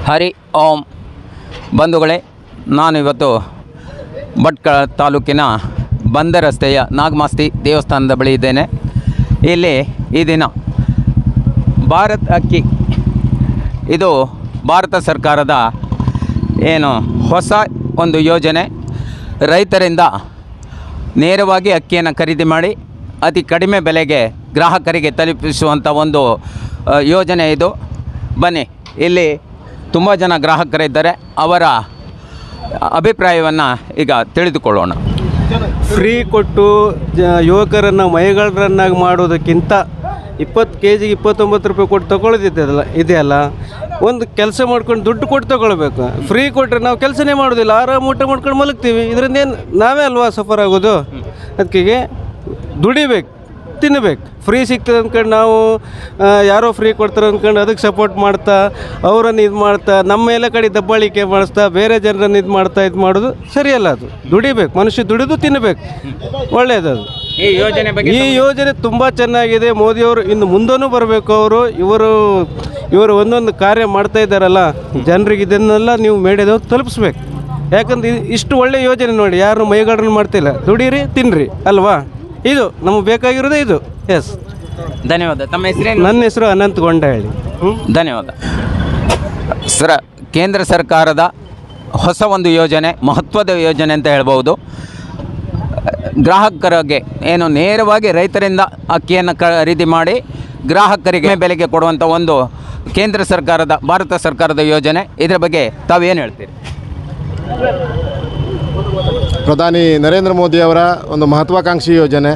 ಹರಿ ಓಂ ಬಂಧುಗಳೇ, ನಾನು ಇವತ್ತು ಭಟ್ಕಳ ತಾಲೂಕಿನ ಬಂದ ರಸ್ತೆಯ ನಾಗಮಾಸ್ತಿ ದೇವಸ್ಥಾನದ ಬಳಿ ಇದ್ದೇನೆ. ಇಲ್ಲಿ ಈ ದಿನ ಭಾರತ್ ಅಕ್ಕಿ, ಇದು ಭಾರತ ಸರ್ಕಾರದ ಏನು ಹೊಸ ಒಂದು ಯೋಜನೆ. ರೈತರಿಂದ ನೇರವಾಗಿ ಅಕ್ಕಿಯನ್ನು ಖರೀದಿ ಮಾಡಿ ಅತಿ ಕಡಿಮೆ ಬೆಲೆಗೆ ಗ್ರಾಹಕರಿಗೆ ತಲುಪಿಸುವಂಥ ಒಂದು ಯೋಜನೆ ಇದು. ಬನ್ನಿ, ಇಲ್ಲಿ ತುಂಬ ಜನ ಗ್ರಾಹಕರಿದ್ದಾರೆ, ಅವರ ಅಭಿಪ್ರಾಯವನ್ನು ಈಗ ತಿಳಿದುಕೊಳ್ಳೋಣ. ಫ್ರೀ ಕೊಟ್ಟು ಯುವಕರನ್ನು ಮೈಗಳರನ್ನಾಗಿ ಮಾಡೋದಕ್ಕಿಂತ 20 kg 29 ರೂಪಾಯಿ ಕೊಟ್ಟು ತೊಗೊಳ್ಳೋದಿದ್ದಲ್ಲ ಇದೆಯಲ್ಲ, ಒಂದು ಕೆಲಸ ಮಾಡ್ಕೊಂಡು ದುಡ್ಡು ಕೊಟ್ಟು ತೊಗೊಳ್ಬೇಕು. ಫ್ರೀ ಕೊಟ್ಟರೆ ನಾವು ಕೆಲಸನೇ ಮಾಡೋದಿಲ್ಲ, ಆರಾಮ ಊಟ ಮಾಡ್ಕೊಂಡು ಮಲಗ್ತೀವಿ. ಇದರಿಂದ ಏನು ನಾವೇ ಅಲ್ವಾ ಸಫರ್ ಆಗೋದು? ಅದಕ್ಕೆ ದುಡಿಬೇಕು, ತಿನ್ನಬೇಕು. ಫ್ರೀ ಸಿಗ್ತದೆ ಅಂದ್ಕೊಂಡು ನಾವು ಯಾರೋ ಫ್ರೀ ಕೊಡ್ತಾರೆ ಅಂದ್ಕೊಂಡು ಅದಕ್ಕೆ ಸಪೋರ್ಟ್ ಮಾಡ್ತಾ ಅವರನ್ನು ಇದು ಮಾಡ್ತಾ ನಮ್ಮ ಎಲ್ಲ ಕಡೆ ದಬ್ಬಾಳಿಕೆ ಮಾಡಿಸ್ತಾ ಬೇರೆ ಜನರನ್ನು ಇದು ಮಾಡೋದು ಸರಿಯಲ್ಲ. ಅದು ದುಡಿಬೇಕು, ಮನುಷ್ಯ ದುಡಿದು ತಿನ್ನಬೇಕು, ಒಳ್ಳೆಯದದು. ಈ ಯೋಜನೆ ತುಂಬ ಚೆನ್ನಾಗಿದೆ. ಮೋದಿಯವರು ಇನ್ನು ಮುಂದೂ ಬರಬೇಕು. ಇವರು ಒಂದೊಂದು ಕಾರ್ಯ ಮಾಡ್ತಾ ಇದ್ದಾರಲ್ಲ, ಜನರಿಗೆ ಇದನ್ನೆಲ್ಲ ನೀವು ಮೇಡಿದವ್ರು ತಲುಪಿಸ್ಬೇಕು. ಯಾಕಂದ್ರೆ ಇಷ್ಟು ಒಳ್ಳೆ ಯೋಜನೆ ನೋಡಿ, ಯಾರು ಮೈಗಾಡನ್ನು ಮಾಡ್ತಿಲ್ಲ. ದುಡೀರಿ, ತಿನ್ನಿರಿ ಅಲ್ವಾ? ಇದು ನಮಗೆ ಬೇಕಾಗಿರೋದೇ ಇದು. ಎಸ್, ಧನ್ಯವಾದ. ತಮ್ಮ ಹೆಸರೇನು? ನನ್ನ ಹೆಸರು ಅನಂತ್ ಗೊಂಡಹಳ್ಳಿ. ಧನ್ಯವಾದ ಸರ್. ಕೇಂದ್ರ ಸರ್ಕಾರದ ಹೊಸ ಒಂದು ಯೋಜನೆ, ಮಹತ್ವದ ಯೋಜನೆ ಅಂತ ಹೇಳ್ಬೋದು. ಗ್ರಾಹಕರಿಗೆ ಏನು ನೇರವಾಗಿ ರೈತರಿಂದ ಅಕ್ಕಿಯನ್ನು ಖರೀದಿ ಮಾಡಿ ಗ್ರಾಹಕರಿಗೆ ಬೆಲೆಗೆ ಕೊಡುವಂಥ ಒಂದು ಕೇಂದ್ರ ಸರ್ಕಾರದ, ಭಾರತ ಸರ್ಕಾರದ ಯೋಜನೆ. ಇದರ ಬಗ್ಗೆ ತಾವೇನು ಹೇಳ್ತೀರಿ? ಪ್ರಧಾನಿ ನರೇಂದ್ರ ಮೋದಿಯವರ ಒಂದು ಮಹತ್ವಾಕಾಂಕ್ಷಿ ಯೋಜನೆ.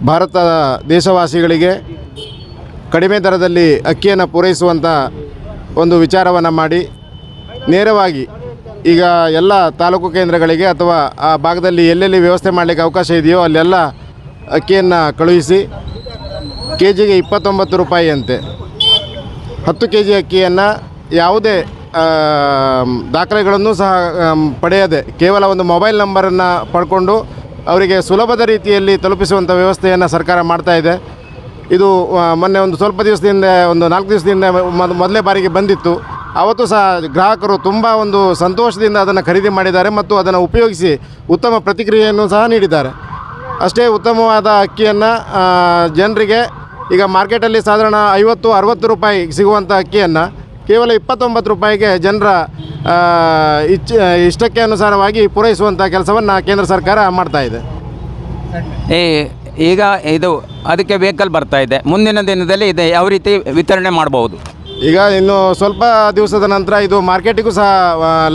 ಭಾರತ ದೇಶವಾಸಿಗಳಿಗೆ ಕಡಿಮೆ ದರದಲ್ಲಿ ಅಕ್ಕಿಯನ್ನು ಪೂರೈಸುವಂಥ ಒಂದು ವಿಚಾರವನ್ನು ಮಾಡಿ ನೇರವಾಗಿ ಈಗ ಎಲ್ಲ ತಾಲೂಕು ಕೇಂದ್ರಗಳಿಗೆ ಅಥವಾ ಆ ಭಾಗದಲ್ಲಿ ಎಲ್ಲೆಲ್ಲಿ ವ್ಯವಸ್ಥೆ ಮಾಡಲಿಕ್ಕೆ ಅವಕಾಶ ಇದೆಯೋ ಅಲ್ಲೆಲ್ಲ ಅಕ್ಕಿಯನ್ನು ಕಳುಹಿಸಿ ಕೆಜಿಗೆ 29 ರೂಪಾಯಿ ಅಂತೆ 10 kg ಅಕ್ಕಿಯನ್ನು ಯಾವುದೇ ದಾಖಲೆಗಳನ್ನು ಸಹ ಪಡೆಯದೆ ಕೇವಲ ಒಂದು ಮೊಬೈಲ್ ನಂಬರನ್ನು ಪಡ್ಕೊಂಡು ಅವರಿಗೆ ಸುಲಭದ ರೀತಿಯಲ್ಲಿ ತಲುಪಿಸುವಂಥ ವ್ಯವಸ್ಥೆಯನ್ನು ಸರ್ಕಾರ ಮಾಡ್ತಾ ಇದೆ. ಇದು ಮೊನ್ನೆ ಒಂದು ಸ್ವಲ್ಪ ದಿವಸದಿಂದ, ಒಂದು 4 ದಿವಸದಿಂದ ಮೊದಲೇ ಬಾರಿಗೆ ಬಂದಿತ್ತು. ಆವತ್ತು ಸಹ ಗ್ರಾಹಕರು ತುಂಬ ಒಂದು ಸಂತೋಷದಿಂದ ಅದನ್ನು ಖರೀದಿ ಮಾಡಿದ್ದಾರೆ ಮತ್ತು ಅದನ್ನು ಉಪಯೋಗಿಸಿ ಉತ್ತಮ ಪ್ರತಿಕ್ರಿಯೆಯನ್ನು ಸಹ ನೀಡಿದ್ದಾರೆ. ಅಷ್ಟೇ ಉತ್ತಮವಾದ ಅಕ್ಕಿಯನ್ನು ಜನರಿಗೆ ಈಗ ಮಾರ್ಕೆಟಲ್ಲಿ ಸಾಧಾರಣ 50-60 ರೂಪಾಯಿ ಸಿಗುವಂಥ ಅಕ್ಕಿಯನ್ನು ಕೇವಲ 29 ರೂಪಾಯಿಗೆ ಜನರ ಇಷ್ಟಕ್ಕೆ ಅನುಸಾರವಾಗಿ ಪೂರೈಸುವಂಥ ಕೆಲಸವನ್ನು ಕೇಂದ್ರ ಸರ್ಕಾರ ಮಾಡ್ತಾ ಇದೆ. ಈಗ ಇದು ಅದಕ್ಕೆ ವೆಹಿಕಲ್ ಬರ್ತಾ ಇದೆ. ಮುಂದಿನ ದಿನದಲ್ಲಿ ಇದು ಯಾವ ರೀತಿ ವಿತರಣೆ ಮಾಡಬಹುದು? ಈಗ ಇನ್ನು ಸ್ವಲ್ಪ ದಿವಸದ ನಂತರ ಇದು ಮಾರ್ಕೆಟಿಗೂ ಸಹ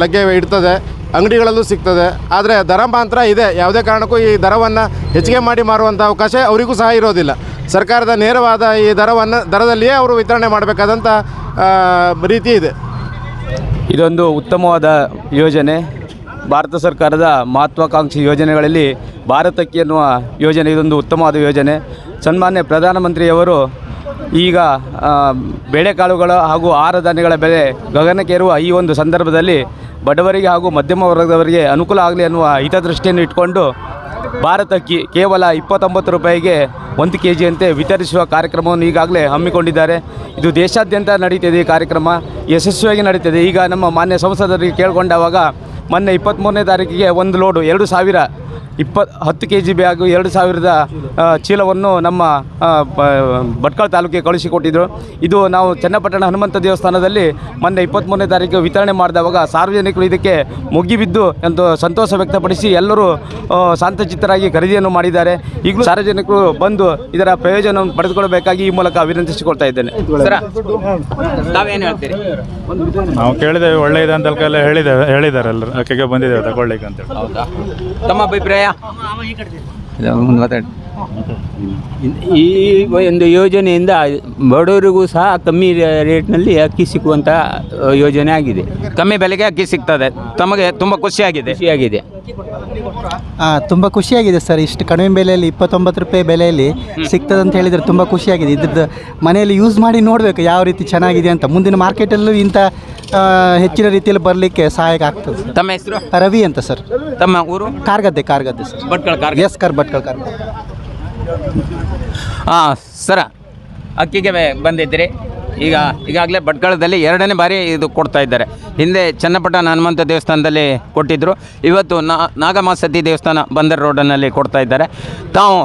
ಲಗ್ಗೆ ಇಡ್ತದೆ, ಅಂಗಡಿಗಳಲ್ಲೂ ಸಿಗ್ತದೆ. ಆದರೆ ದರ ಮಾತ್ರ ಇದೆ. ಯಾವುದೇ ಕಾರಣಕ್ಕೂ ಈ ದರವನ್ನು ಹೆಚ್ಚಿಗೆ ಮಾಡಿ ಮಾರುವಂಥ ಅವಕಾಶ ಅವರಿಗೂ ಸಹ ಇರೋದಿಲ್ಲ. ಸರ್ಕಾರದ ನೇರವಾದ ಈ ದರದಲ್ಲಿಯೇ ಅವರು ವಿತರಣೆ ಮಾಡಬೇಕಾದಂಥ ರೀತಿ ಇದೆ. ಇದೊಂದು ಉತ್ತಮವಾದ ಯೋಜನೆ. ಭಾರತ ಸರ್ಕಾರದ ಮಹತ್ವಾಕಾಂಕ್ಷಿ ಯೋಜನೆಗಳಲ್ಲಿ ಭಾರತ್ ಅಕ್ಕಿ ಎನ್ನುವ ಯೋಜನೆ ಇದೊಂದು ಉತ್ತಮವಾದ ಯೋಜನೆ. ಸನ್ಮಾನ್ಯ ಪ್ರಧಾನಮಂತ್ರಿಯವರು ಈಗ ಬೇಳೆಕಾಳುಗಳ ಹಾಗೂ ಆಹಾರ ಧಾನ್ಯಗಳ ಬೆಲೆ ಗಗನಕ್ಕೇರುವ ಈ ಒಂದು ಸಂದರ್ಭದಲ್ಲಿ ಬಡವರಿಗೆ ಹಾಗೂ ಮಧ್ಯಮ ವರ್ಗದವರಿಗೆ ಅನುಕೂಲ ಆಗಲಿ ಅನ್ನುವ ಹಿತದೃಷ್ಟಿಯನ್ನು ಇಟ್ಕೊಂಡು ಭಾರತ್ ಅಕ್ಕಿ ಕೇವಲ 29 ರೂಪಾಯಿಗೆ 1 kg ಅಂತೆ ವಿತರಿಸುವ ಕಾರ್ಯಕ್ರಮವನ್ನು ಈಗಾಗಲೇ ಹಮ್ಮಿಕೊಂಡಿದ್ದಾರೆ. ಇದು ದೇಶಾದ್ಯಂತ ನಡೀತಿದೆ. ಈ ಕಾರ್ಯಕ್ರಮ ಯಶಸ್ವಿಯಾಗಿ ನಡೀತಿದೆ. ಈಗ ನಮ್ಮ ಮಾನ್ಯ ಸಂಸದರಿಗೆ ಕೇಳಿಕೊಂಡಾಗ ಮೊನ್ನೆ 23ನೇ ತಾರೀಕಿಗೆ ಒಂದು ಲೋಡು 2000 10 kg ಬ್ಯಾಗು 2000 ಚೀಲವನ್ನು ನಮ್ಮ ಭಟ್ಕಳ ತಾಲೂಕಿಗೆ ಕಳಿಸಿಕೊಟ್ಟಿದ್ದರು. ಇದು ನಾವು ಚನ್ನಪಟ್ಟಣ ಹನುಮಂತ ದೇವಸ್ಥಾನದಲ್ಲಿ ಮೊನ್ನೆ 23ನೇ ತಾರೀಕು ವಿತರಣೆ ಮಾಡಿದವಾಗ ಸಾರ್ವಜನಿಕರು ಇದಕ್ಕೆ ಮುಗಿಬಿದ್ದು ಎಂದು ಸಂತೋಷ ವ್ಯಕ್ತಪಡಿಸಿ ಎಲ್ಲರೂ ಶಾಂತಚಿತ್ತರಾಗಿ ಖರೀದಿಯನ್ನು ಮಾಡಿದ್ದಾರೆ. ಈಗಲೂ ಸಾರ್ವಜನಿಕರು ಬಂದು ಇದರ ಪ್ರಯೋಜನವನ್ನು ಪಡೆದುಕೊಳ್ಳಬೇಕಾಗಿ ಈ ಮೂಲಕ ವಿನಂತಿಸಿಕೊಳ್ತಾ ಇದ್ದೇನೆ. ತಾವೇನು ಹೇಳ್ತೀರಿ? ನಾವು ಕೇಳಿದ್ದೇವೆ, ಒಳ್ಳೆ ಇದೆ ಅಂತ ಹೇಳಿದ್ದಾರೆ ಎಲ್ಲರೂ. ಅಕ್ಕಿಗೆ ಬಂದಿದ್ದೇವೆ ತಗೊಳ್ಳಿಕ್ಕೆ ಅಂತೇಳಿ. ಹೌದಾ? ತಮ್ಮ ಅಭಿಪ್ರಾಯ? ಈ ಒಂದು ಯೋಜನೆಯಿಂದ ಬಡವರಿಗೂ ಸಹ ಕಮ್ಮಿ ರೇಟ್ನಲ್ಲಿ ಅಕ್ಕಿ ಸಿಕ್ಕುವಂಥ ಯೋಜನೆ ಆಗಿದೆ. ಕಮ್ಮಿ ಬೆಲೆಗೆ ಅಕ್ಕಿ ಸಿಗ್ತದೆ. ತಮಗೆ ತುಂಬ ಖುಷಿಯಾಗಿದೆ? ತುಂಬ ಖುಷಿಯಾಗಿದೆ ಸರ್. ಇಷ್ಟು ಕಡಿಮೆ ಬೆಲೆಯಲ್ಲಿ 29 ರೂಪಾಯಿ ಬೆಲೆಯಲ್ಲಿ ಸಿಗ್ತದೆ ಅಂತ ಹೇಳಿದರೆ ತುಂಬ ಖುಷಿಯಾಗಿದೆ. ಇದ್ರದ್ದು ಮನೆಯಲ್ಲಿ ಯೂಸ್ ಮಾಡಿ ನೋಡಬೇಕು ಯಾವ ರೀತಿ ಚೆನ್ನಾಗಿದೆ ಅಂತ. ಮುಂದಿನ ಮಾರ್ಕೆಟಲ್ಲೂ ಇಂಥ ಹೆಚ್ಚಿನ ರೀತಿಯಲ್ಲಿ ಬರಲಿಕ್ಕೆ ಸಹಾಯಕ ಆಗ್ತದೆ. ತಮ್ಮ ಹೆಸರು? ರವಿ ಅಂತ ಸರ್. ತಮ್ಮ ಊರು? ಕಾರ್ಗದ್ದೆ ಸರ್. ಭಟ್ಕಳ. ಎಸ್ ಕರ್ ಭಟ್ಕಳ ಕಾರ್ಗದ್ದೆ. ಹಾಂ ಸರ, ಅಕ್ಕಿಗೆ ಬಂದಿದ್ರಿ, ಈಗಾಗಲೇ ಭಟ್ಕಳದಲ್ಲಿ 2ನೇ ಬಾರಿ ಇದು ಕೊಡ್ತಾ ಇದ್ದಾರೆ. ಹಿಂದೆ ಚನ್ನಪಟ್ಟಣ ಹನುಮಂತ ದೇವಸ್ಥಾನದಲ್ಲಿ ಕೊಟ್ಟಿದ್ದರು, ಇವತ್ತು ನಾಗಮಾಸತಿ ದೇವಸ್ಥಾನ ಬಂದರ್ ರೋಡನಲ್ಲಿ ಕೊಡ್ತಾ ಇದ್ದಾರೆ. ತಾವು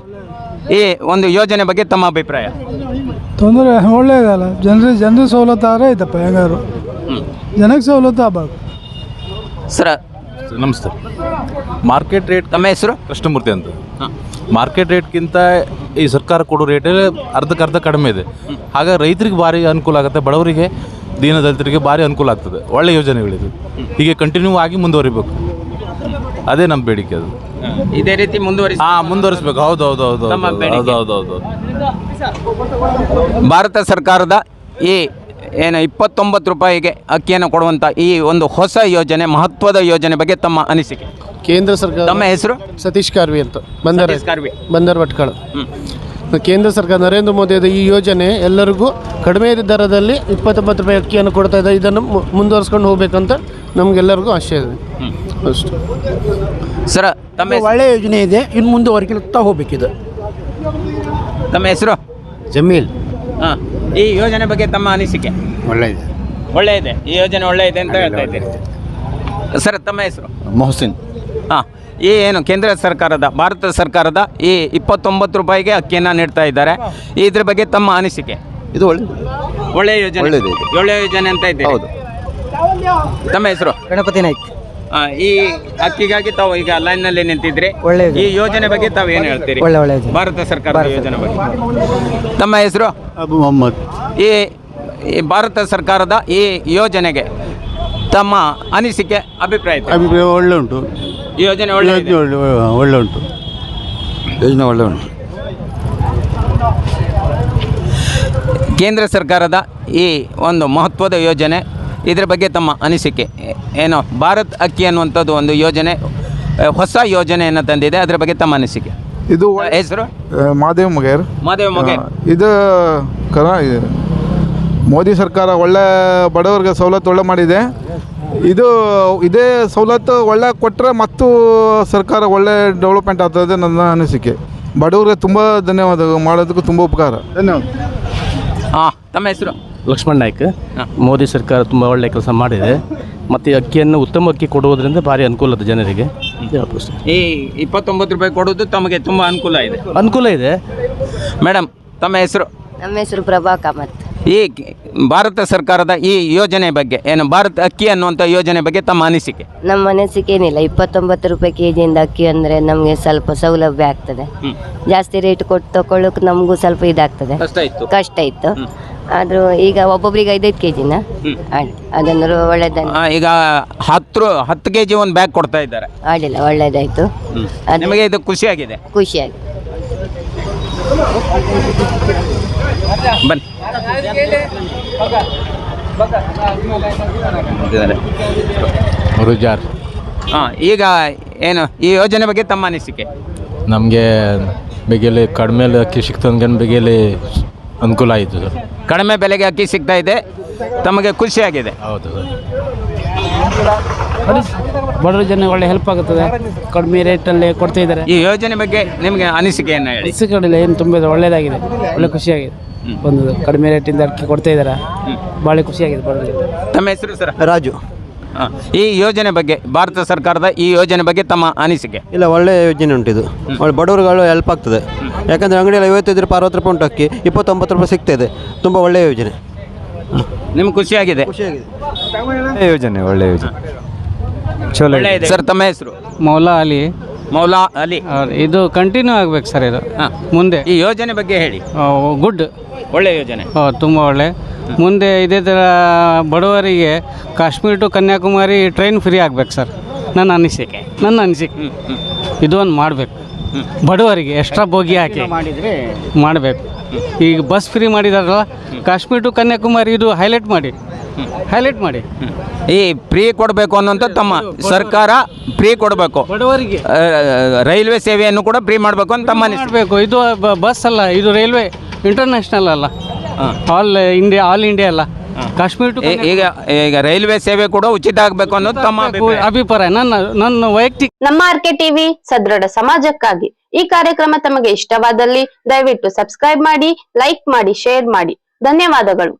ಈ ಒಂದು ಯೋಜನೆ ಬಗ್ಗೆ ತಮ್ಮ ಅಭಿಪ್ರಾಯ? ತೊಂದರೆ ಒಳ್ಳೆಯದಲ್ಲ, ಜನರಿಗೆ ಸವಲತ್ತು ಆದರೆ ಆಯ್ತಪ್ಪ, ಹೆಂಗಾರು ಜನಕ್ಕೆ ಸವಲತ್ತು ಆಗಬೇಕು. ಸರ್ ನಮಸ್ತೆ. ಮಾರ್ಕೆಟ್ ರೇಟ್ ತಮ್ಮ ಹೆಸರು? ಕೃಷ್ಣಮೂರ್ತಿ ಅಂತ. ಮಾರ್ಕೆಟ್ ರೇಟ್ಗಿಂತ ಈ ಸರ್ಕಾರ ಕೊಡೋ ರೇಟೇ ಅರ್ಧಕ್ಕರ್ಧ ಕಡಿಮೆ ಇದೆ. ಹಾಗಾಗಿ ರೈತರಿಗೆ ಭಾರಿ ಅನುಕೂಲ ಆಗುತ್ತೆ, ಬಡವರಿಗೆ ದೀನದಲಿತರಿಗೆ ಭಾರಿ ಅನುಕೂಲ ಆಗ್ತದೆ. ಒಳ್ಳೆ ಯೋಜನೆಗಳಿದು, ಹೀಗೆ ಕಂಟಿನ್ಯೂ ಆಗಿ ಮುಂದುವರಿಬೇಕು, ಅದೇ ನಮ್ಮ ಬೇಡಿಕೆ. ಅದು ಇದೇ ರೀತಿ ಮುಂದುವರಿಸಬೇಕು. ಹೌದೌದು. ಭಾರತ ಸರ್ಕಾರದ ಈ ಏನು 29 ರೂಪಾಯಿಗೆ ಅಕ್ಕಿಯನ್ನು ಕೊಡುವಂಥ ಈ ಒಂದು ಹೊಸ ಯೋಜನೆ, ಮಹತ್ವದ ಯೋಜನೆ ಬಗ್ಗೆ ತಮ್ಮ ಅನಿಸಿಕೆ? ಕೇಂದ್ರ ಸರ್ಕಾರ. ತಮ್ಮ ಹೆಸರು? ಸತೀಶ್ ಕಾರ್ವಿ ಅಂತ, ಬಂದರ್ ಭಟ್ಕಳ. ಕೇಂದ್ರ ಸರ್ಕಾರ ನರೇಂದ್ರ ಮೋದಿಯದ ಈ ಯೋಜನೆ ಎಲ್ಲರಿಗೂ ಕಡಿಮೆ ದರದಲ್ಲಿ 29 ರೂಪಾಯಿ ಅಕ್ಕಿಯನ್ನು ಕೊಡ್ತಾ ಇದೆ. ಇದನ್ನು ಮುಂದುವರಿಸ್ಕೊಂಡು ಹೋಗ್ಬೇಕಂತ ನಮಗೆಲ್ಲರಿಗೂ ಆಶೆ ಇದೆ ಅಷ್ಟು. ಸರ್ ತಮ್ಮ ಒಳ್ಳೆ ಯೋಜನೆ ಇದೆ, ಇನ್ನು ಮುಂದುವರಿತಾ ಹೋಗ್ಬೇಕಿದೆ. ತಮ್ಮ ಹೆಸರು? ಜಮೀಲ್. ಹಾಂ, ಈ ಯೋಜನೆ ಬಗ್ಗೆ ತಮ್ಮ ಅನಿಸಿಕೆ? ಒಳ್ಳೆಯದೆ, ಈ ಯೋಜನೆ ಒಳ್ಳೆಯದೆ ಅಂತ ಹೇಳ್ತಾ ಇದ್ದೀರಿ. ಸರ್ ತಮ್ಮ ಹೆಸರು? ಮೊಹಸಿನ್. ಹಾಂ, ಈ ಏನು ಕೇಂದ್ರ ಸರ್ಕಾರದ, ಭಾರತ ಸರ್ಕಾರದ ಈ 29 ರೂಪಾಯಿಗೆ ಅಕ್ಕಿಯನ್ನು ನೀಡ್ತಾ ಇದ್ದಾರೆ, ಇದ್ರ ಬಗ್ಗೆ ತಮ್ಮ ಅನಿಸಿಕೆ? ಇದು ಒಳ್ಳೆಯ ಯೋಜನೆ, ಒಳ್ಳೆಯ ಯೋಜನೆ ಅಂತ ಇದ್ದೀರಿ. ಹೌದು. ತಮ್ಮ ಹೆಸರು? ಗಣಪತಿ ನಾಯ್ಕ. ಈ ಅಕ್ಕಿಗಾಗಿ ತಾವು ಈಗ ಲೈನ್ನಲ್ಲಿ ನಿಂತಿದ್ರಿ, ಈ ಯೋಜನೆ ಬಗ್ಗೆ ತಾವು ಏನು ಹೇಳ್ತೀರಿ? ಒಳ್ಳೆ ಭಾರತ ಸರ್ಕಾರದ ಯೋಜನೆ ಬಗ್ಗೆ. ತಮ್ಮ ಹೆಸರು? ಅಬು ಮೊಹಮ್ಮದ್. ಈ ಭಾರತ ಸರ್ಕಾರದ ಈ ಯೋಜನೆಗೆ ತಮ್ಮ ಅನಿಸಿಕೆ, ಅಭಿಪ್ರಾಯ? ಅಭಿಪ್ರಾಯ ಒಳ್ಳೆ ಉಂಟು, ಈ ಯೋಜನೆ ಒಳ್ಳೆ ಒಳ್ಳೆ ಉಂಟು, ಯೋಜನೆ ಒಳ್ಳೆ ಉಂಟು. ಕೇಂದ್ರ ಸರ್ಕಾರದ ಈ ಒಂದು ಮಹತ್ವದ ಯೋಜನೆ, ಇದರ ಬಗ್ಗೆ ತಮ್ಮ ಅನಿಸಿಕೆ ಏನು? ಭಾರತ್ ಅಕ್ಕಿ ಅನ್ನುವಂಥದ್ದು ಒಂದು ಯೋಜನೆ, ಹೊಸ ಯೋಜನೆಯನ್ನು ತಂದಿದೆ, ಅದರ ಬಗ್ಗೆ ತಮ್ಮ ಅನಿಸಿಕೆ? ಇದು ಹೆಸರು? ಮಾದೇವ್ ಮೊಗೇರ್. ಇದು ಮೋದಿ ಸರ್ಕಾರ ಒಳ್ಳೆ ಬಡವರಿಗೆ ಸವಲತ್ತು ಒಳ್ಳೆ ಮಾಡಿದೆ. ಇದೇ ಸವಲತ್ತು ಒಳ್ಳೆ ಕೊಟ್ಟರೆ ಮತ್ತು ಸರ್ಕಾರ ಒಳ್ಳೆ ಡೆವಲಪ್ಮೆಂಟ್ ಆಗ್ತದೆ ನನ್ನ ಅನಿಸಿಕೆ. ಬಡವರಿಗೆ ತುಂಬ ಧನ್ಯವಾದ, ಮಾಡೋದಕ್ಕೂ ತುಂಬ ಉಪಕಾರ. ಧನ್ಯವಾದ. ಹಾಂ, ತಮ್ಮ ಹೆಸರು? ಲಕ್ಷ್ಮಣ್ ನಾಯ್ಕ. ಮೋದಿ ಸರ್ಕಾರ ತುಂಬ ಒಳ್ಳೆ ಕೆಲಸ ಮಾಡಿದೆ, ಮತ್ತು ಅಕ್ಕಿಯನ್ನು ಉತ್ತಮ ಅಕ್ಕಿ ಕೊಡುವುದರಿಂದ ಭಾರಿ ಅನುಕೂಲ ಇದೆ ಜನರಿಗೆ. ಈ 29 ರೂಪಾಯಿ ಕೊಡೋದು ತಮಗೆ ತುಂಬ ಅನುಕೂಲ ಇದೆ. ಮೇಡಮ್, ತಮ್ಮ ಹೆಸರು? ನಮ್ಮ ಹೆಸರು ಪ್ರಭಾ ಕಾಮತ್. ಈ ಭಾರತ ಸರ್ಕಾರದ ಈ ಯೋಜನೆ ಬಗ್ಗೆ ಏನು, ಭಾರತ್ ಅಕ್ಕಿ ಅನ್ನುವಂಥ ಯೋಜನೆ ಬಗ್ಗೆ ತಮ್ಮ ಅನಿಸಿಕೆ? ನಮ್ಮ ಅನಿಸಿಕೆ ಏನಿಲ್ಲ, 29 ರೂಪಾಯಿ ಕೆಜಿಯಿಂದ ಅಕ್ಕಿ ಅಂದರೆ ನಮಗೆ ಸ್ವಲ್ಪ ಸೌಲಭ್ಯ ಆಗ್ತದೆ. ಜಾಸ್ತಿ ರೇಟ್ ಕೊಟ್ಟು ತಗೊಳ್ಳೋಕೆ ನಮಗೂ ಸ್ವಲ್ಪ ಇದಾಗ್ತದೆ, ಕಷ್ಟ ಇತ್ತು. ಆದರೂ ಈಗ ಒಬ್ಬೊಬ್ಬರಿಗೆ 5 ಕೆಜಿನ ಅದನ್ನು ಒಳ್ಳೇದಾಯ್ತು. ಈಗ 10 ಕೆಜಿ ಒಂದು ಬ್ಯಾಗ್ ಕೊಡ್ತಾ ಇದ್ದಾರೆ, ಅಡ್ಡಿಲ್ಲ, ಒಳ್ಳೇದಾಯ್ತು. ನಿಮಗೆ ಇದು ಖುಷಿಯಾಗಿದೆ? ಖುಷಿಯಾಗಿ ಬನ್ನಿ. ರುಜಾರ್. ಈಗ ಏನು ಈ ಯೋಜನೆ ಬಗ್ಗೆ ತಮ್ಮ ಅನಿಸಿಕೆ? ನಮಗೆ ಬೇಗೆಲೆ ಕಡಿಮೆ ಅಕ್ಕಿ ಸಿಗ್ತಂಗೆ ಬೇಗೆಲೆ ಅನುಕೂಲ ಆಯಿತು ಸರ್. ಕಡಿಮೆ ಬೆಲೆಗೆ ಅಕ್ಕಿ ಸಿಗ್ತಾ ಇದೆ, ತಮಗೆ ಖುಷಿಯಾಗಿದೆ? ಹೌದು ಸರ್. ಬಡವರ ಜನ ಒಳ್ಳೆ ಹೆಲ್ಪ್ ಆಗುತ್ತದೆ, ಕಡಿಮೆ ರೇಟಲ್ಲಿ ಕೊಡ್ತಾ ಇದ್ದಾರೆ. ಈ ಯೋಜನೆ ಬಗ್ಗೆ ನಿಮಗೆ ಅನಿಸಿಕೆಯನ್ನು ಹೇಳಿ? ಅನಿಸಿಕೆಗಳಿಲ್ಲ, ಏನು ತುಂಬ ಒಳ್ಳೆಯದಾಗಿದೆ, ಒಳ್ಳೆ ಖುಷಿಯಾಗಿದೆ. ಒಂದು ಕಡಿಮೆ ರೇಟಿಂದ ಅಕ್ಕಿ ಕೊಡ್ತಾ ಇದ್ದಾರೆ, ಭಾಳ ಖುಷಿಯಾಗಿದೆ ಬಡವರಿಗೆ. ತಮ್ಮ ಹೆಸರು ಸರ್? ರಾಜು. ಈ ಯೋಜನೆ ಬಗ್ಗೆ, ಭಾರತ ಸರ್ಕಾರದ ಈ ಯೋಜನೆ ಬಗ್ಗೆ ತಮ್ಮ ಅನಿಸಿಕೆ? ಇಲ್ಲ, ಒಳ್ಳೆ ಯೋಜನೆ ಉಂಟು ಇದು, ಒಳ್ಳೆ ಬಡವರುಗಳು ಹೆಲ್ಪ್ ಆಗ್ತದೆ. ಯಾಕಂದರೆ ಅಂಗಡಿಯಲ್ಲಿ 55 ರೂಪಾಯಿ 60 ರೂಪಾಯಿ ಉಂಟು ಅಕ್ಕಿ, 29 ರೂಪಾಯಿ ಸಿಗ್ತಾ ಇದೆ. ತುಂಬ ಒಳ್ಳೆಯ ಯೋಜನೆ. ನಿಮ್ಗೆ ಖುಷಿಯಾಗಿದೆ? ಯೋಜನೆ ಒಳ್ಳೆ ಯೋಜನೆ. ಸರ್ ತಮ್ಮ ಹೆಸರು? ಮೌಲಾ ಅಲಿ. ಇದು ಕಂಟಿನ್ಯೂ ಆಗ್ಬೇಕು ಸರ್, ಇದು ಮುಂದೆ. ಈ ಯೋಜನೆ ಬಗ್ಗೆ ಹೇಳಿ. ಗುಡ್, ಒಳ್ಳೆ ಯೋಜನೆ, ತುಂಬ ಒಳ್ಳೆ. ಮುಂದೆ ಇದೇ ಥರ ಬಡವರಿಗೆ Kashmir to Kanyakumari train free ಆಗ್ಬೇಕು ಸರ್, ನನ್ನ ಅನಿಸಿಕೆ. ಇದು ಒಂದು ಮಾಡಬೇಕು, ಬಡವರಿಗೆ ಎಕ್ಸ್ಟ್ರಾ ಬೋಗಿ ಹಾಕಿ ಮಾಡಬೇಕು. ಈಗ ಬಸ್ ಫ್ರೀ ಮಾಡಿದಾರಲ್ಲ, ಕಾಶ್ಮೀರ ಟು ಕನ್ಯಾಕುಮಾರಿ ಇದು ಹೈಲೈಟ್ ಮಾಡಿ. ಈ ಫ್ರೀ ಕೊಡಬೇಕು ಅನ್ನೋಂಥ ತಮ್ಮ ಸರ್ಕಾರ ಫ್ರೀ ಕೊಡಬೇಕು ಬಡವರಿಗೆ. ರೈಲ್ವೆ ಸೇವೆಯನ್ನು ಕೂಡ ಫ್ರೀ ಮಾಡಬೇಕು ಅಂತ ತಮ್ಮ ಮಾಡಬೇಕು. ಇದು ಬಸ್ ಅಲ್ಲ, ಇದು ರೈಲ್ವೆ ಇಂಟರ್ನ್ಯಾಷನಲ್ ಅಲ್ಲ, ಆಲ್ ಇಂಡಿಯಾ ಅಲ್ಲ. ಕಾಶ್ಮೀರ ಟು ಈಗ ರೈಲ್ವೆ ಸೇವೆ ಕೂಡ ಉಚಿತ ಆಗಬೇಕು ಅನ್ನೋದು ತಮ್ಮ ಅಭಿಪ್ರಾಯ, ನನ್ನ ವೈಯಕ್ತಿಕ. ನಮ್ಮ ಆರ್ಕೆ ಟಿವಿ ಸದೃಢ ಸಮಾಜಕ್ಕಾಗಿ. ಈ ಕಾರ್ಯಕ್ರಮ ತಮಗೆ ಇಷ್ಟವಾದಲ್ಲಿ ದಯವಿಟ್ಟು ಸಬ್ಸ್ಕ್ರೈಬ್ ಮಾಡಿ, ಲೈಕ್ ಮಾಡಿ, ಶೇರ್ ಮಾಡಿ. ಧನ್ಯವಾದಗಳು.